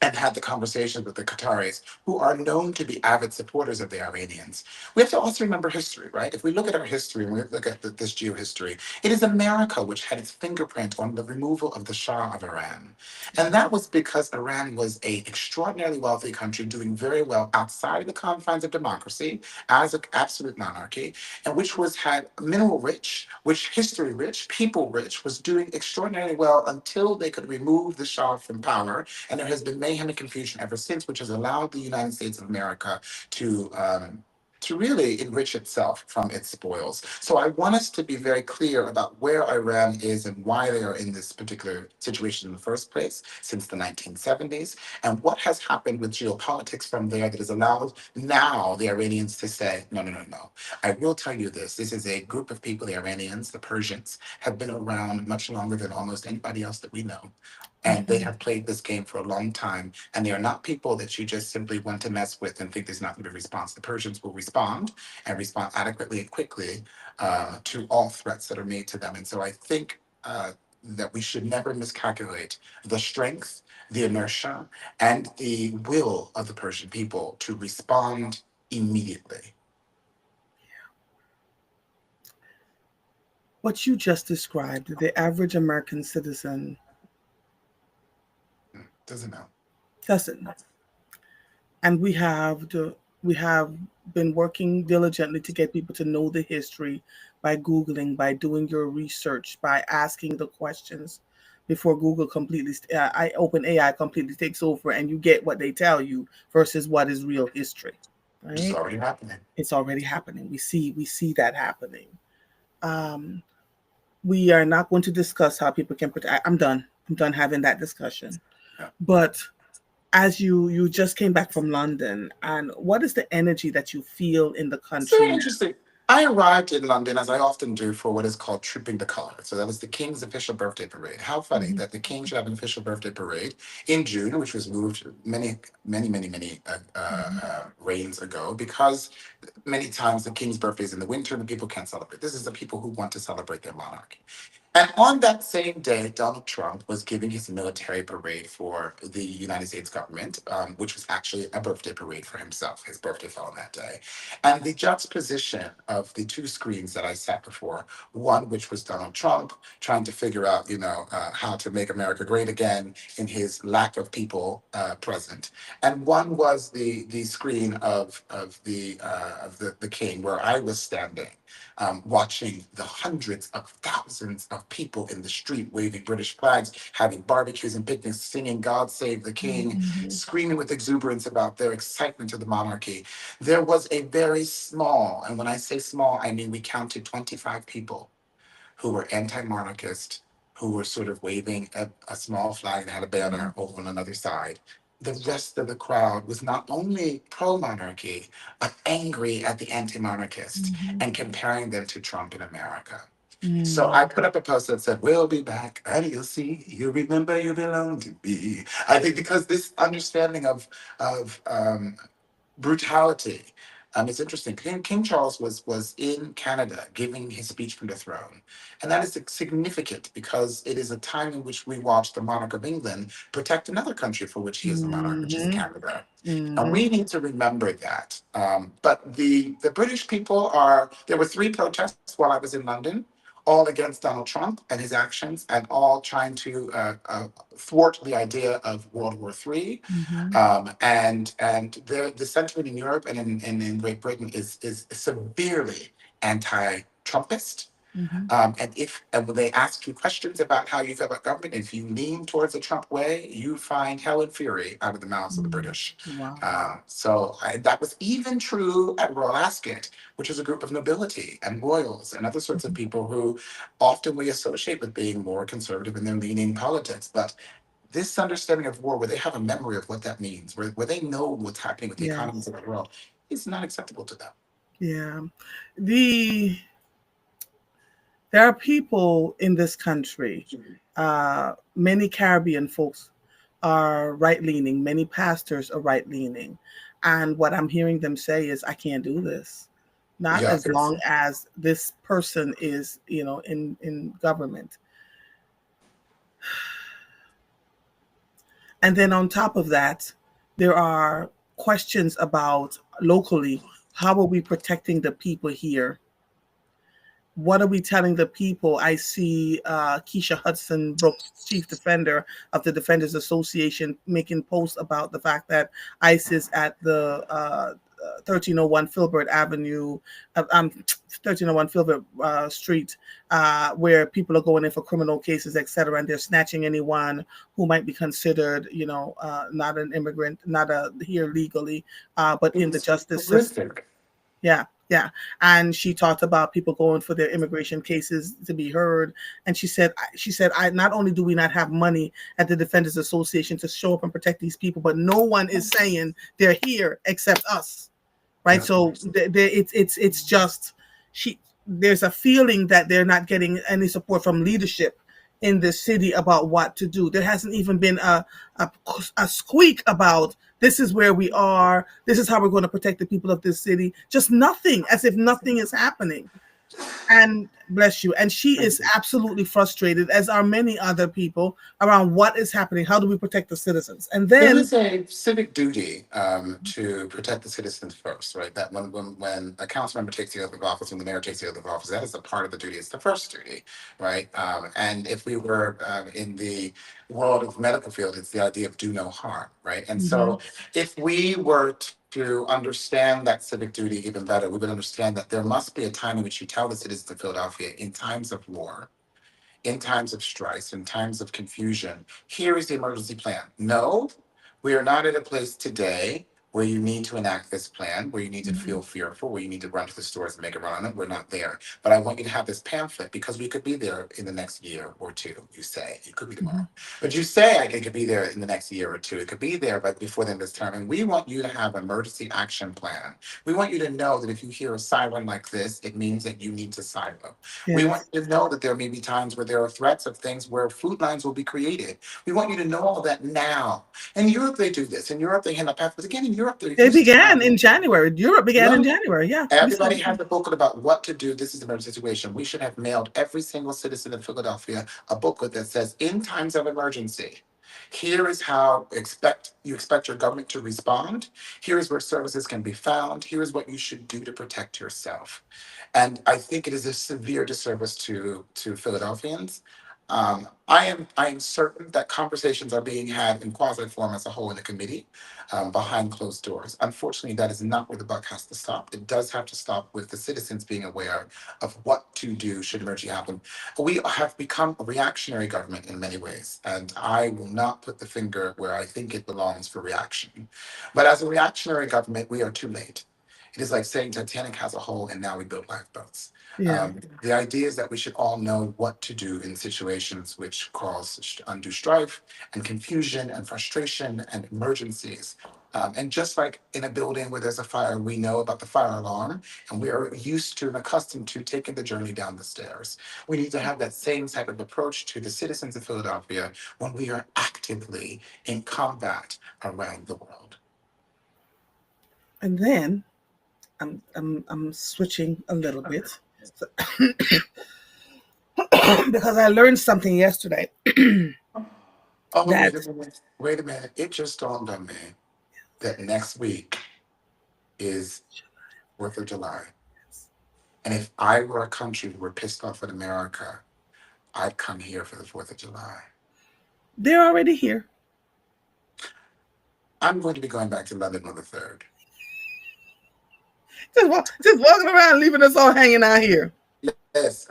C: and had the conversations with the Qataris, who are known to be avid supporters of the Iranians. We have to also remember history, right? If we look at our history and we look at this geohistory, it is America which had its fingerprint on the removal of the Shah of Iran. And that was because Iran was an extraordinarily wealthy country doing very well outside the confines of democracy as an absolute monarchy, and which was had mineral rich, which history rich, people rich, was doing extraordinarily well until they could remove the Shah from power. And there has been mayhem and confusion ever since, which has allowed the United States of America to really enrich itself from its spoils. So I want us to be very clear about where Iran is and why they are in this particular situation in the first place since the 1970s, and what has happened with geopolitics from there that has allowed now the Iranians to say, no, no, no, no. I will tell you this. This is a group of people, the Iranians, the Persians, have been around much longer than almost anybody else that we know. And they have played this game for a long time. And they are not people that you just simply want to mess with and think there's not going to be a response. The Persians will respond and respond adequately and quickly to all threats that are made to them. And so I think that we should never miscalculate the strength, the inertia, and the will of the Persian people to respond immediately.
B: What you just described, the average American citizen
C: Doesn't know.
B: doesn't know. And we have been working diligently to get people to know the history by Googling, by doing your research, by asking the questions before Google completely, I open AI completely takes over and you get what they tell you versus what is real history,
C: It's
B: right?
C: already happening.
B: It's already happening. We see that happening. Um, we are not going to discuss how people can protect. I'm done. I'm done having that discussion.
C: Yeah.
B: But as you just came back from London, and what is the energy that you feel in the
C: It's very
B: country?
C: interesting. I arrived in London, as I often do, for what is called Trooping the Colour. So that was the King's official birthday parade. How funny
B: Mhm,
C: that the King should have an official birthday parade in June, which was moved many, many, many, many
B: mhm,
C: reigns ago, because many times the King's birthday is in the winter and people can't celebrate. This is the people who want to celebrate their monarch. And on that same day, Donald Trump was giving his military parade for the United States government, which was actually a birthday parade for himself. His birthday fell on that day. And the juxtaposition of the two screens that I sat before, one which was Donald Trump trying to figure out, how to make America great again in his lack of people present, and one was the screen of the king where I was standing, watching the hundreds of thousands of people in the street waving British flags, having barbecues and picnics, singing God Save the King,
B: mhm,
C: screaming with exuberance about their excitement to the monarchy. There was a very small, and when I say small, I mean we counted 25 people who were anti-monarchist, who were sort of waving a small flag that had a banner over on another side. The rest of the crowd was not only pro-monarchy, but angry at the anti-monarchist
B: mhm,
C: and comparing them to Trump in America. So I
B: mhm,
C: put up a post that said, "We'll be back, and you'll see. You remember you belong to me." I think because this understanding of brutality. It's interesting. King Charles was in Canada giving his speech from the throne. And that is significant because it is a time in which we watch the monarch of England protect another country for which he is the monarch, which is
B: mhm,
C: Canada. And
B: mhm,
C: we need to remember that. But the British people there were three protests while I was in London, all against Donald Trump and his actions, and all trying to thwart the idea of World War III.
B: mhm,
C: And the sentiment in Europe and in Great Britain is severely anti-Trumpist.
B: mhm,
C: And when they ask you questions about how you feel about government, if you lean towards the Trump way, you find hell and fury out of the mouths of the
B: mhm.
C: British.
B: Wow.
C: That was even true at Royal Ascot, which is a group of nobility and royals and other sorts of
B: Mhm.
C: people who often we associate with being more conservative in their leaning politics. But this understanding of war, where they have a memory of what that means, where they know what's happening with the economies
B: Yes.
C: of the world, is not acceptable to them.
B: Yeah. The There are people in this country, many Caribbean folks are right leaning, many pastors are right leaning. And what I'm hearing them say is, I can't do this. Not
C: Yeah,
B: as long as this person is, in government. And then on top of that, there are questions about locally, how are we protecting the people here? What are we telling the people? I see Keisha Hudson Brooks, chief defender of the Defenders Association, making posts about the fact that ICE is at the 1301 Filbert Avenue, 1301 Filbert Street, where people are going in for criminal cases, etc., and they're snatching anyone who might be considered, not an immigrant, not here legally, but in the justice system. Yeah, yeah. And she talked about people going for their immigration cases to be heard. And she said, I not only do we not have money at the Defenders Association to show up and protect these people, but no one is saying they're here except us. Right. So it's just there's a feeling that they're not getting any support from leadership in the city about what to do. There hasn't even been a squeak about this is where we are. This is how we're going to protect the people of this city. Just nothing, as if nothing is happening. And bless you. And she is absolutely frustrated, as are many other people, around what is happening. How do we protect the citizens? And then
C: there is a civic duty to protect the citizens first, right? That when a council member takes the oath of office, when the mayor takes the oath of office, that is a part of the duty. It's the first duty, right? And if we were in the world of medical field, it's the idea of do no harm, right? And so if we were to understand that civic duty even better, we would understand that there must be a time in which you tell the citizens of Philadelphia, in times of war, in times of strife, in times of confusion, here is the emergency plan. No, we are not at a place today where you need to enact this plan, where you need to feel fearful, where you need to run to the stores and make a run on it. We're not there. But I want you to have this pamphlet because we could be there in the next year or two, you say. It could be tomorrow. But you say it could be there in the next year or two. It could be there but before the end of this term. And we want you to have an emergency action plan. We want you to know that if you hear a siren like this, it means that you need to silo. We want you to know that there may be times where there are threats of things where food lines will be created. We want you to know all that now. In Europe, they do this. In Europe, they hand out pamphlets. Again, in Europe,
B: they began in January. Europe began in January. Yeah.
C: Everybody has a booklet about what to do. This is an emergency situation. We should have mailed every single citizen of Philadelphia a booklet that says, in times of emergency, here is how you expect your government to respond. Here is where services can be found. Here is what you should do to protect yourself. And I think it is a severe disservice to Philadelphians. I am certain that conversations are being had in quasi form as a whole in the committee behind closed doors. Unfortunately, that is not where the buck has to stop. It does have to stop with the citizens being aware of what to do should emergency happen. We have become a reactionary government in many ways, and I will not put the finger where I think it belongs for reaction. But as a reactionary government, we are too late. It is like saying Titanic has a hole and now we build lifeboats. The idea is that we should all know what to do in situations which cause undue strife and confusion and frustration and emergencies. And just like in a building where there's a fire, we know about the fire alarm and we are used to and accustomed to taking the journey down the stairs. We need to have that same type of approach to the citizens of Philadelphia when we are actively in combat around the world.
B: And then I'm switching a little bit. Because I learned something yesterday.
C: Wait a minute. It just dawned on me that next week is 4th of July. And if I were a country who were pissed off at America, I'd come here for the 4th of July.
B: They're already here.
C: I'm going to be going back to London on the 3rd.
B: Just walking around, leaving us all hanging out here.
C: Yes.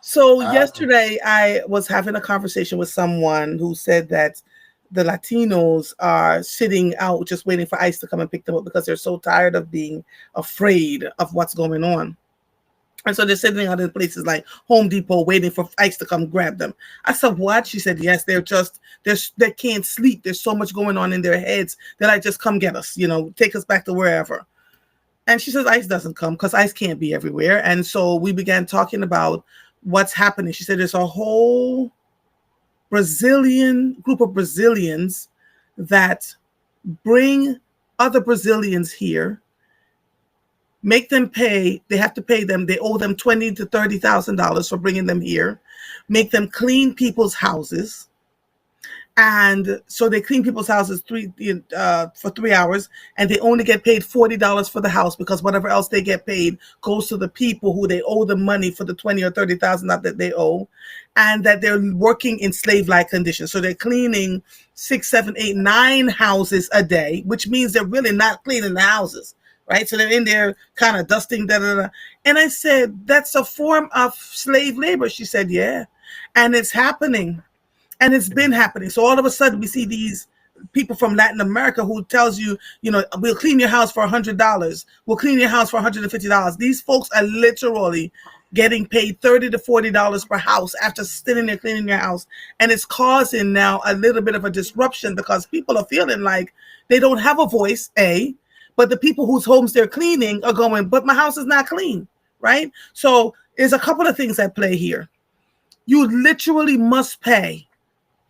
B: So yesterday I was having a conversation with someone who said that the Latinos are sitting out just waiting for ICE to come and pick them up because they're so tired of being afraid of what's going on. And so they're sitting out in places like Home Depot waiting for ICE to come grab them. I said, what? She said, yes, they can't sleep. There's so much going on in their heads. They're like, just come get us, take us back to wherever. And she says ICE doesn't come because ICE can't be everywhere. And so we began talking about what's happening. She said there's a whole group of Brazilians that bring other Brazilians here, make them pay. They have to pay them. They owe them $20,000 to $30,000 for bringing them here, make them clean people's houses, And so they clean people's houses for 3 hours, and they only get paid $40 for the house, because whatever else they get paid goes to the people who they owe the money for the 20 or 30,000 that they owe, and that they're working in slave-like conditions. So they're cleaning 6, 7, 8, 9 houses a day, which means they're really not cleaning the houses, right? So they're in there kind of dusting, da da da. And I said, that's a form of slave labor. She said, yeah, and it's happening, and it's been happening. So all of a sudden we see these people from Latin America who tells you, we'll clean your house for $100. We'll clean your house for $150. These folks are literally getting paid $30 to $40 per house after sitting there cleaning your house. And it's causing now a little bit of a disruption, because people are feeling like they don't have a voice, but the people whose homes they're cleaning are going, but my house is not clean, right? So there's a couple of things at play here. You literally must pay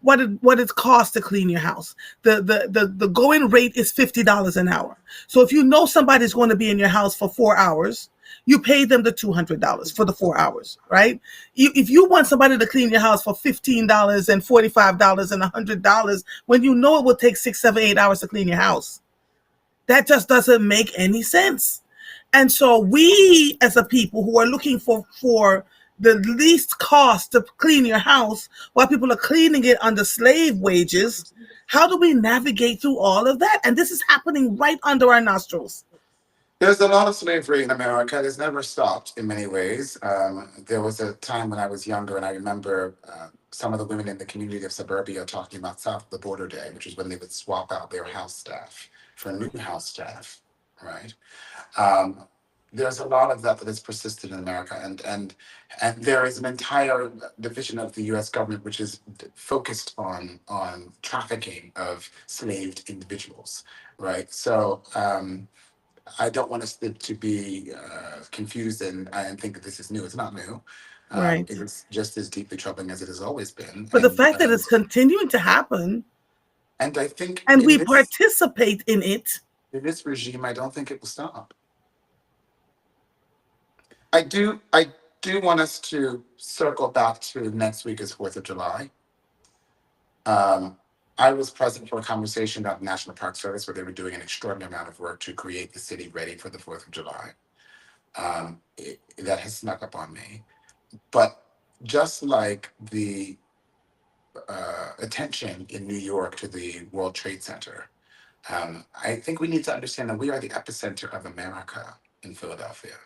B: what it costs to clean your house. The going rate is $50 an hour. So if you know somebody's going to be in your house for 4 hours, you pay them the $200 for the 4 hours, right? If you want somebody to clean your house for $15 and $45 and $100, when you know it will take 6, 7, 8 hours to clean your house, that just doesn't make any sense. And so we, as a people who are looking for the least cost to clean your house, while people are cleaning it under slave wages, how do we navigate through all of that? And this is happening right under our nostrils.
C: There's a lot of slavery in America. It's never stopped in many ways. There was a time when I was younger, and I remember some of the women in the community of suburbia talking about South of the Border Day, which is when they would swap out their house staff for new house staff, right? Um, there's a lot of that that has persisted in America, and there is an entire division of the U.S. government which is focused on trafficking of slaved individuals, right? So. I don't want us to be confused and think that this is new. It's not new.
B: Right.
C: It is just as deeply troubling as it has always been.
B: But the fact that it's continuing to happen,
C: And I think
B: and we participate in it.
C: in this regime, I don't think it will stop. I do want us to circle back to next week is 4th of July. Um, I was present for a conversation about the National Park Service where they were doing an extraordinary amount of work to create the city ready for the 4th of July. That has snuck up on me. But just like the attention in New York to the World Trade Center, I think we need to understand that we are the epicenter of America in Philadelphia,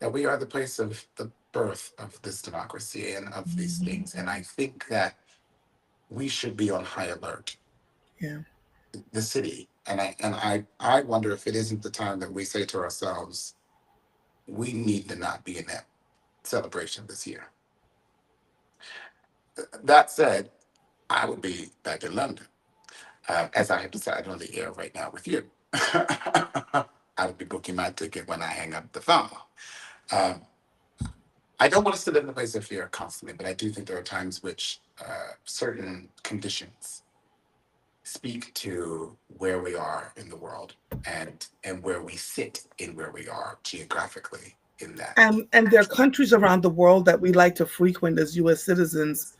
C: that we are the place of the birth of this democracy and of these things. And I think that we should be on high alert,
B: Yeah.
C: the city. And I wonder if it isn't the time that we say to ourselves, we need to not be in that celebration this year. That said, I would be back in London, as I have decided on the air right now with you. I would be booking my ticket when I hang up the phone. Um, I don't want us to live in a place of fear constantly, but I do think there are times which certain conditions speak to where we are in the world and where we sit in where we are geographically in that.
B: And there are countries around the world that we like to frequent as U.S. citizens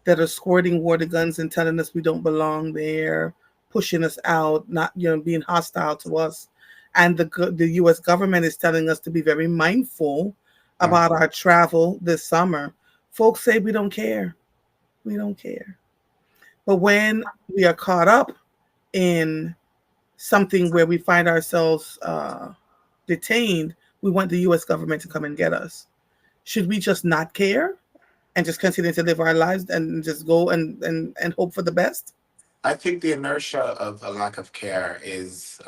B: that are squirting water guns and telling us we don't belong there, pushing us out, not being hostile to us. And the U.S. government is telling us to be very mindful about our travel this summer. Folks say we don't care. We don't care. But when we are caught up in something where we find ourselves detained, we want the U.S. government to come and get us. Should we just not care and just continue to live our lives and just go and hope for the best?
C: I think the inertia of a lack of care is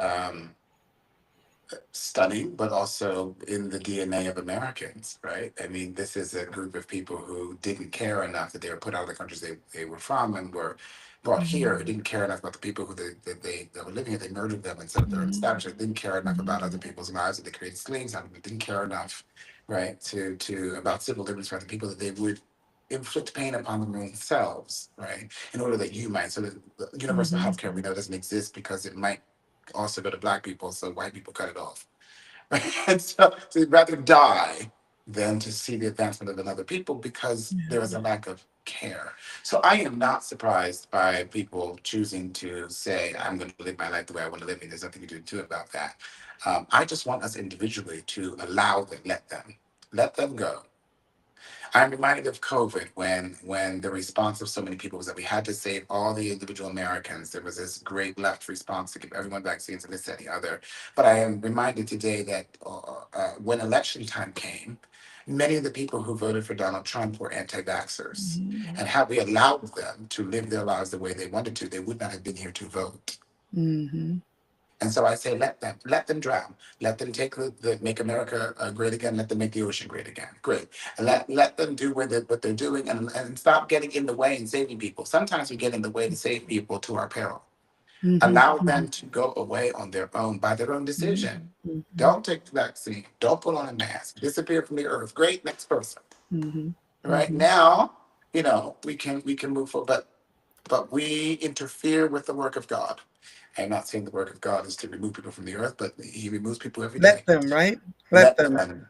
C: stunning, but also in the DNA of Americans, right? I mean, this is a group of people who didn't care enough that they were put out of the countries they were from and were brought here. Who didn't care enough about the people who they were living here. They murdered them and set up their own establishment. Didn't care enough about other people's lives that they created slaves out of. They didn't care enough, right, to about civil liberties for other people that they would inflict pain upon themselves, right, in order that you might. So the universal health care we know doesn't exist because it might also go to black people, so white people cut it off. And so you'd rather die than to see the advancement of another people because there is a lack of care. So I am not surprised by people choosing to say, I'm going to live my life the way I want to live, and there's nothing to do about that. I just want us individually to allow them, let them go. I'm reminded of COVID when the response of so many people was that we had to save all the individual Americans. There was this great left response to give everyone vaccines and this, that, and the other. But I am reminded today that when election time came, many of the people who voted for Donald Trump were anti-vaxxers.
B: Mhm.
C: And had we allowed them to live their lives the way they wanted to, they would not have been here to vote.
B: Mhm.
C: And so I say, let them drown, let them take make America great again, let them make the ocean great again. Great. And let them do what they're doing and stop getting in the way and saving people. Sometimes we get in the way to save people to our peril.
B: Mhm.
C: Allow them to go away on their own by their own decision.
B: Mhm.
C: Don't take the vaccine. Don't put on a mask. Disappear from the earth. Great, next person.
B: Mhm.
C: Right
B: Mhm.
C: now, we can move forward, but we interfere with the work of God. I'm not saying the work of God is to remove people from the earth, but He removes people every
B: Let
C: day.
B: them, right? Let
C: Let
B: them.
C: them.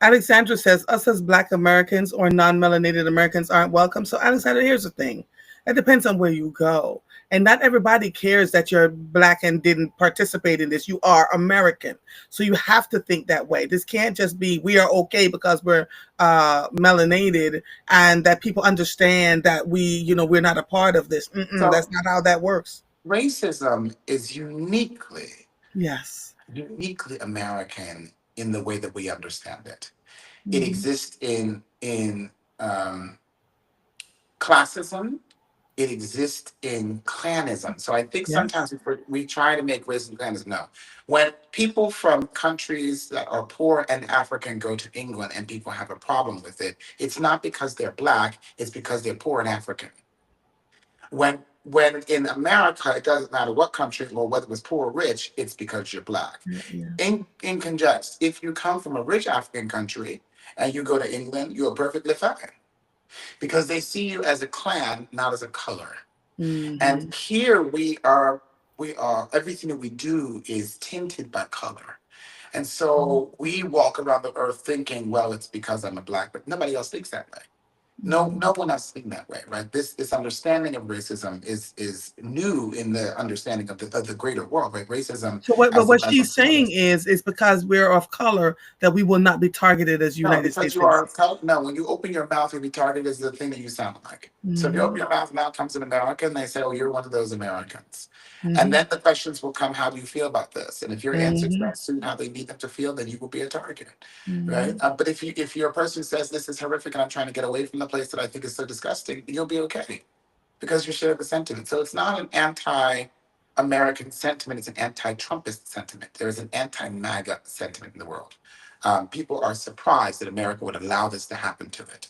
B: Alexandra says, us as Black Americans or non melanated Americans aren't welcome. So, Alexandra, here's the thing, it depends on where you go. And not everybody cares that you're Black and didn't participate in this. You are American. So, you have to think that way. This can't just be we are okay because we're melanated and that people understand that we're not a part of this. That's
C: So
B: not how that works.
C: racism is
B: Yes.
C: uniquely American in the way that we understand it. It
B: Hmm.
C: exists in classism. It exists in clanism. So I think
B: Yes.
C: sometimes we try to make racism clanism. No. When people from countries that are poor and African go to England and people have a problem with it, it's not because they're Black, it's because they're poor and African. When in America, it doesn't matter what country or whether it's poor or rich, it's because you're Black.
B: Yeah. Yeah.
C: In conjunct, if you come from a rich African country and you go to England, you're perfectly fine because they see you as a clan, not as a color.
B: Hmm.
C: And here we are, everything that we do is tinted by color. And so we walk around the earth thinking, well, it's because I'm a Black, but nobody else thinks that way. No one else thinks that way, right? This understanding of racism is new in the understanding of the greater world, right? Racism
B: So what, but
C: as
B: what
C: a
B: she's saying is because we're of color that we will not be targeted as
C: no,
B: United
C: because
B: States
C: you are
B: citizens.
C: no. When you open your mouth, you're retarded is the thing that you sound like. So if you open
B: Hmm.
C: your mouth, now comes an American, and they say, "Oh, you're one of those Americans," and
B: Hmm.
C: then the questions will come: How do you feel about this? And if your answer is
B: Hmm.
C: not soon how they need them to feel, then you will be a target, right?
B: Hmm.
C: But if you're a person who says this is horrific and I'm trying to get away from the place that I think is so disgusting, you'll be okay because you share the sentiment. So it's not an anti-American sentiment; it's an anti-Trumpist sentiment. There is an anti-MAGA sentiment in the world. People are surprised that America would allow this to happen to it.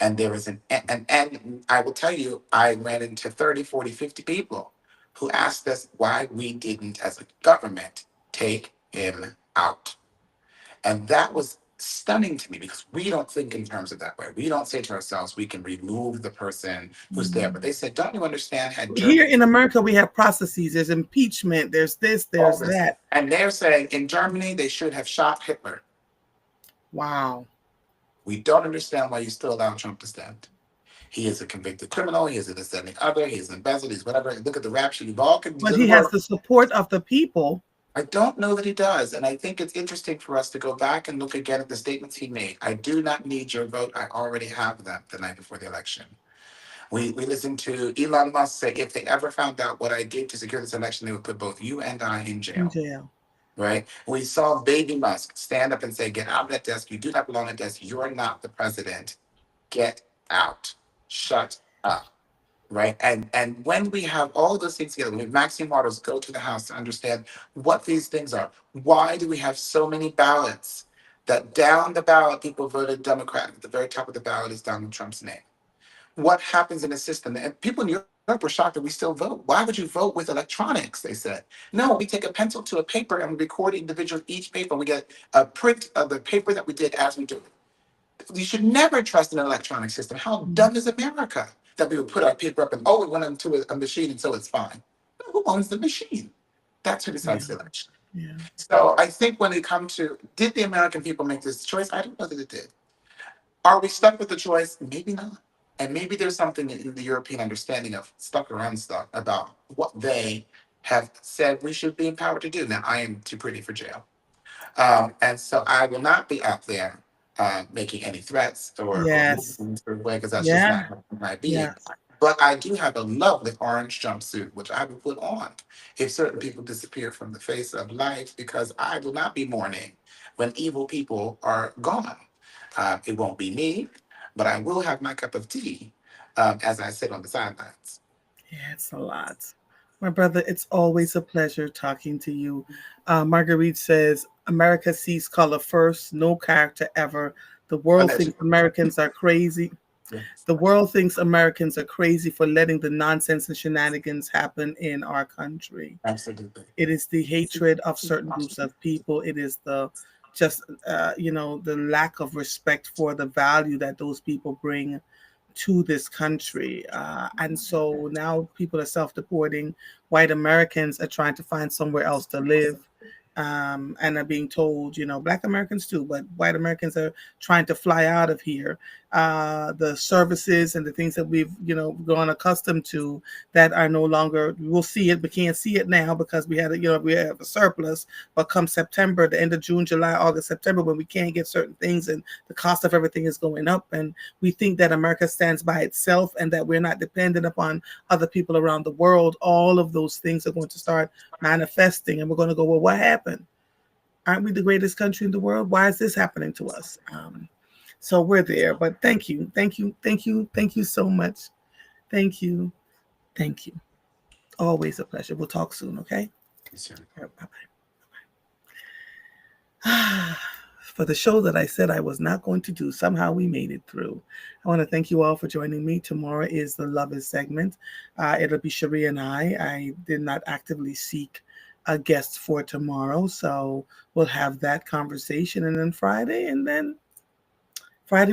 C: And there is and I will tell you, I ran into 30, 40, 50 people who asked us why we didn't, as a government, take him out. And that was stunning to me because we don't think in terms of that way. We don't say to ourselves, we can remove the person who's there. But they said, don't you understand? Had
B: Here
C: Germany,
B: in America, we have processes. There's impeachment. There's this.
C: all
B: There's
C: this.
B: that.
C: And they're saying in Germany, they should have shot Hitler.
B: Wow.
C: We don't understand why you still allow Trump to stand. He is a convicted criminal. He is a this, that, and the other. He is embezzled. He's whatever. Look at the rap sheet. You've all can do
B: But
C: the
B: he has
C: work.
B: the support of the people.
C: I don't know that he does. And I think it's interesting for us to go back and look again at the statements he made. I do not need your vote. I already have them the night before the election. We listened to Elon Musk say if they ever found out what I did to secure this election, they would put both you and I in
B: In
C: jail.
B: jail.
C: Right? We saw Baby Musk stand up and say, get out of that desk. You do not belong at that desk. You're not the president. Get out. Shut up. Right. And when we have all those things together, when Maxine Waters go to the House to understand what these things are, why do we have so many ballots that down the ballot people voted Democrat? At the very top of the ballot is Donald Trump's name. What happens in the system? And people in Europe were shocked that we still vote. Why would you vote with electronics? They said. No, we take a pencil to a paper and we record individual each paper. We get a print of the paper that we did as we do it. You should never trust an electronic system. How dumb is America that we would put our paper up and oh, it went into a machine and so it's fine. Who owns the machine? That's who
B: Yeah.
C: decides the election.
B: Yeah.
C: So I think when it comes to did the American people make this choice? I don't know that it did. Are we stuck with the choice? Maybe not. And maybe there's something in the European understanding of stuck or unstuck about what they have said we should be empowered to do. Now, I am too pretty for jail. And so I will not be out there making any threats or moving
B: Yes.
C: in a certain way because that's just
B: Yeah.
C: not my being.
B: Yes.
C: But I do have a lovely orange jumpsuit, which I will put on if certain people disappear from the face of life because I will not be mourning when evil people are gone. It won't be me, but I will have my cup of tea as I sit on the sidelines.
B: Yeah, it's a lot. My brother, it's always a pleasure talking to you. Marguerite says, America sees color first, no character ever. The world thinks
C: Allegedly.
B: Americans are crazy.
C: Yes,
B: The world thinks Americans are crazy for letting the nonsense and shenanigans happen in our country.
C: absolutely.
B: It is the hatred of certain groups of people. It is the just, the lack of respect for the value that those people bring to this country. And so now people are self deporting. White Americans are trying to find somewhere else to live. And are being told, Black Americans too, but white Americans are trying to fly out of here. The services and the things that we've, grown accustomed to that are no longer, we'll see it, but can't see it now because we have a surplus. But come September, the end of June, July, August, September, when we can't get certain things and the cost of everything is going up, and we think that America stands by itself and that we're not dependent upon other people around the world, all of those things are going to start manifesting. And we're going to go, well, what happened? Aren't we the greatest country in the world? Why is this happening to us? So we're there. But thank you. Thank you. Thank you. Thank you so much. Thank you. Thank you. Always a pleasure. We'll talk soon, okay?
C: Yes,
B: All right, bye-bye. For the show that I said I was not going to do, somehow we made it through. I want to thank you all for joining me. Tomorrow is the Lovers segment. It'll be Cherie and I. I did not actively seek a guest for tomorrow, so we'll have that conversation. And then Friday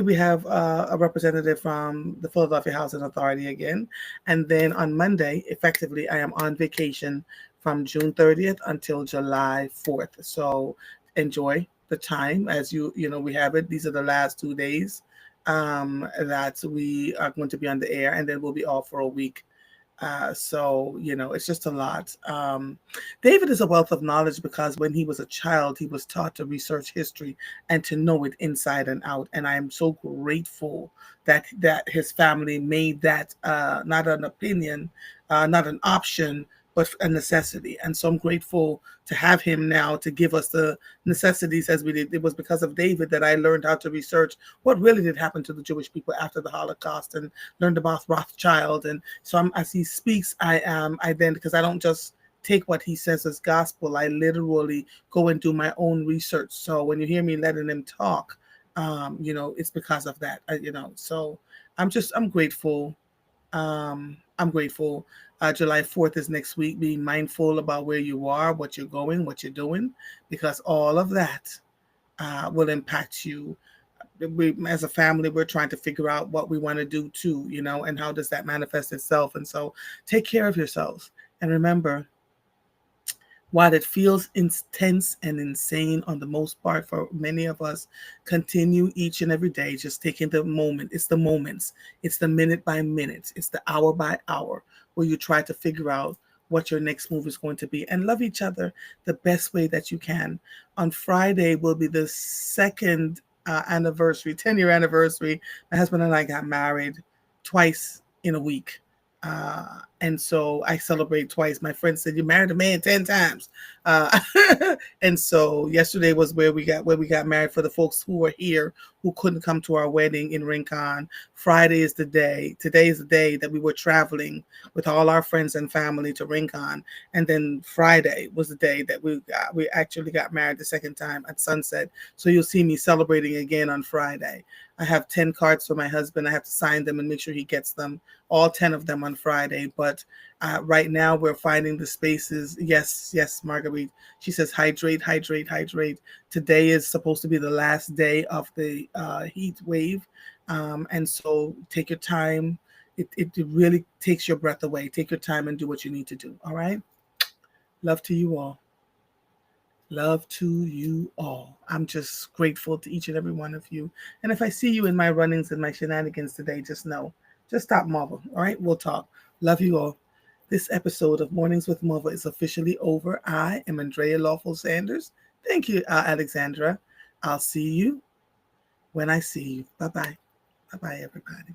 B: we have a representative from the Philadelphia Housing Authority again. And then on Monday, effectively, I am on vacation from June 30th until July 4th. So enjoy the time as we have it. These are the last 2 days that we are going to be on the air, and then we'll be off for a week. So it's just a lot. David is a wealth of knowledge because when he was a child, he was taught to research history and to know it inside and out. And I am so grateful that his family made that not an opinion, not an option, but a necessity. And so I'm grateful to have him now to give us the necessities as we did. It was because of David that I learned how to research what really did happen to the Jewish people after the Holocaust and learned about Rothschild. And so as he speaks, I then, because I don't just take what he says as gospel, I literally go and do my own research. So when you hear me letting him talk, it's because of that. So I'm grateful. I'm grateful. July 4th is next week. Be mindful about where you are, what you're going, what you're doing, because all of that will impact you. As a family, we're trying to figure out what we want to do too, and how does that manifest itself. And so take care of yourselves. And remember, while it feels intense and insane on the most part for many of us, continue each and every day just taking the moment. It's the moments, it's the minute by minute, it's the hour by hour where you try to figure out what your next move is going to be and love each other the best way that you can. On Friday will be the second anniversary, 10-year anniversary. My husband and I got married twice in a week. And so I celebrate twice. My friend said, "You married a man 10 times." Uh, and so yesterday was where we got married for the folks who were here who couldn't come to our wedding in Rincon. Friday is the day. Today is the day that we were traveling with all our friends and family to Rincon. And then Friday was the day that we actually got married the second time at sunset. So you'll see me celebrating again on Friday. I have 10 cards for my husband. I have to sign them and make sure he gets them, all 10 of them on Friday. But right now we're finding the spaces. Yes, Marguerite. She says, hydrate, hydrate, hydrate. Today is supposed to be the last day of the heat wave. And so take your time. It really takes your breath away. Take your time and do what you need to do. All right. Love to you all. Love to you all. I'm just grateful to each and every one of you. And if I see you in my runnings and my shenanigans today, just know Just stop, Marvel. All right, we'll talk. Love you all. This episode of Mornings with Marvel is officially over. I am Andrea Lawful Sanders. Thank you, Alexandra. I'll see you when I see you. Bye-bye. Bye-bye, everybody.